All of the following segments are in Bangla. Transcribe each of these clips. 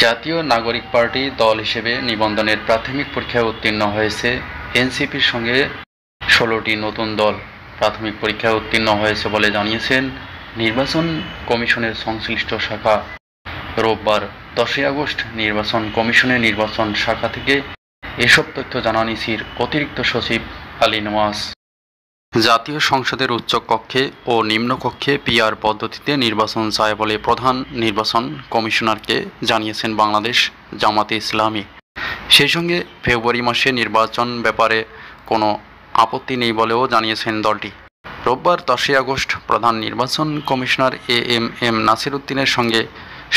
জাতীয় নাগরিক পার্টি দল হিসেবে নিবন্ধনের প্রাথমিক পরীক্ষায় উত্তীর্ণ হয়েছে এনসিপির সঙ্গে ১৬টি নতুন দল প্রাথমিক পরীক্ষায় উত্তীর্ণ হয়েছে বলে জানিয়েছেন নির্বাচন কমিশনের সংশ্লিষ্ট শাখা। রোববার ১০ই আগস্ট নির্বাচন কমিশনের নির্বাচন শাখা থেকে এসব তথ্য জানান ইসির অতিরিক্ত সচিব আলী নওয়াজ। জাতীয় সংসদের উচ্চ কক্ষে ও নিম্নকক্ষে পিআর পদ্ধতিতে নির্বাচন চায় বলে প্রধান নির্বাচন কমিশনারকে জানিয়েছেন বাংলাদেশ জামাতে ইসলামী। সেই সঙ্গে ফেব্রুয়ারি মাসে নির্বাচন ব্যাপারে কোনো আপত্তি নেই বলেও জানিয়েছেন দলটি। রোববার ১০ই আগস্ট প্রধান নির্বাচন কমিশনার এএমএম নাসির উদ্দিনের সঙ্গে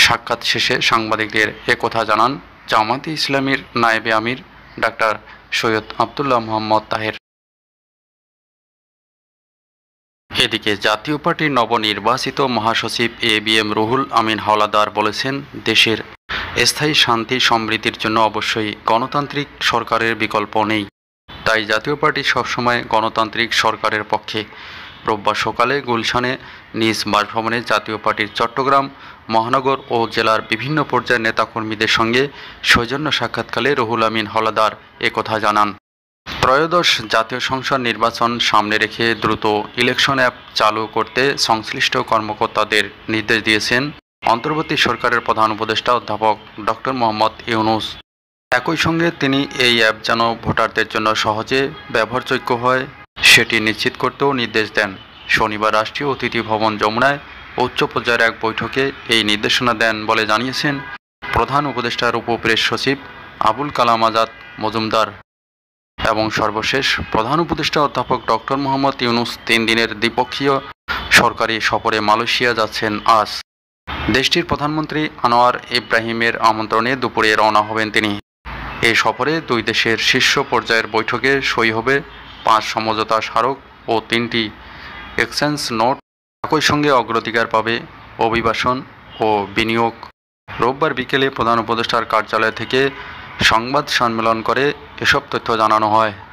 সাক্ষাৎ শেষে সাংবাদিকদের একথা জানান জামাতে ইসলামীর নায়েবে আমির ডাক্তার সৈয়দ আবদুল্লাহ মোহাম্মদ তাহের। এদিকে জাতীয় পার্টির নবনির্বাচিত মহাসচিব এবিএম রুহুল আমিন হাওলাদার বলেছেন, দেশের স্থায়ী শান্তি সমৃদ্ধির জন্য অবশ্যই গণতান্ত্রিক সরকারের বিকল্প নেই। তাই জাতীয় পার্টি সবসময় গণতান্ত্রিক সরকারের পক্ষে। রোববার সকালে গুলশানে নিজ বাসভবনে জাতীয় পার্টির চট্টগ্রাম মহানগর ও জেলার বিভিন্ন পর্যায়ের নেতাকর্মীদের সঙ্গে সৌজন্য সাক্ষাৎকালে রুহুল আমিন হাওলাদার একথা জানান। ত্রয়োদশ জাতীয় সংসদ নির্বাচন সামনে রেখে দ্রুত ইলেকশন অ্যাপ চালু করতে সংশ্লিষ্ট কর্মকর্তাদের নির্দেশ দিয়েছেন অন্তর্বর্তী সরকারের প্রধান উপদেষ্টা অধ্যাপক ডক্টর মোহাম্মদ ইউনূস। একই সঙ্গে তিনি এই অ্যাপ যেন ভোটারদের জন্য সহজে ব্যবহারযোগ্য হয় সেটি নিশ্চিত করতেও নির্দেশ দেন। শনিবার রাষ্ট্রীয় অতিথি ভবন যমুনায় উচ্চ পর্যায়ের এক বৈঠকে এই নির্দেশনা দেন বলে জানিয়েছেন প্রধান উপদেষ্টার উপপ্রেস সচিব আবুল কালাম আজাদ মজুমদার। এবং সর্বশেষ প্রধান উপদেষ্টা অধ্যাপক ডক্টর মোহাম্মদ ইউনূস ৩ দিনের দ্বিপক্ষীয় সরকারি সফরে মালয়েশিয়া যাচ্ছেন আজ। দেশটির প্রধানমন্ত্রী আনোয়ার ইব্রাহিমের আমন্ত্রণে দুপুরে রওনা হবেন তিনি। এই সফরে দুই দেশের শীর্ষ পর্যায়ের বৈঠকে সই হবে ৫ সমঝোতা স্মারক ও ৩টি এক্সচেঞ্জ নোট। একই সঙ্গে অগ্রাধিকার পাবে অভিবাসন ও বিনিয়োগ। রোববার বিকেলে প্রধান উপদেষ্টার কার্যালয় থেকে সংবাদ সম্মেলন করে এসব তথ্য জানানো হয়।